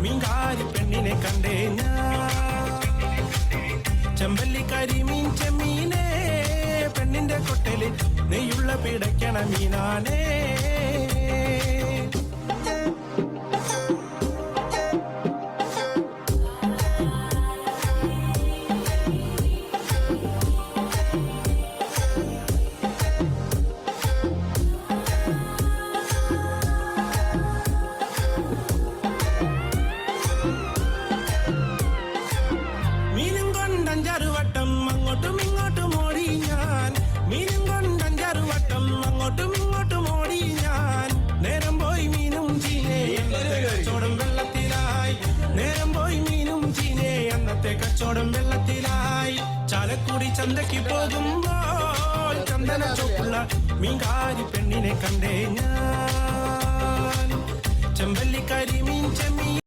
മീൻകാരി പെണ്ണിനെ കണ്ടേ ഞാൻ. ചെമ്പല്ലി കരിമീൻ ചെമ്മീനേ പെണ്ണിന്റെ കൊട്ടല് നെയ്യുള്ള പിടയ്ക്കണ മീനാനേ. അങ്ങോട്ടും ഇങ്ങോട്ടും ഓടി ഞാൻ, മീനും കൊണ്ടഞ്ചാറ് വട്ടം അങ്ങോട്ടും ഇങ്ങോട്ടും ഓടി ഞാൻ. നേരം പോയി മീനും ചീനേ അന്നത്തെ കച്ചവടം വെള്ളത്തിലായി. നേരം പോയി മീനും ചീനേ അന്നത്തെ കച്ചവടം വെള്ളത്തിലായി. ചാലക്കുടി ചന്തയ്ക്ക് പോകുമ്പോൾ ചന്ദന ചോപ്പുള്ള മീൻകാരി പെണ്ണിനെ കണ്ടേ ഞാൻ. ചെമ്പല്ലിക്കരി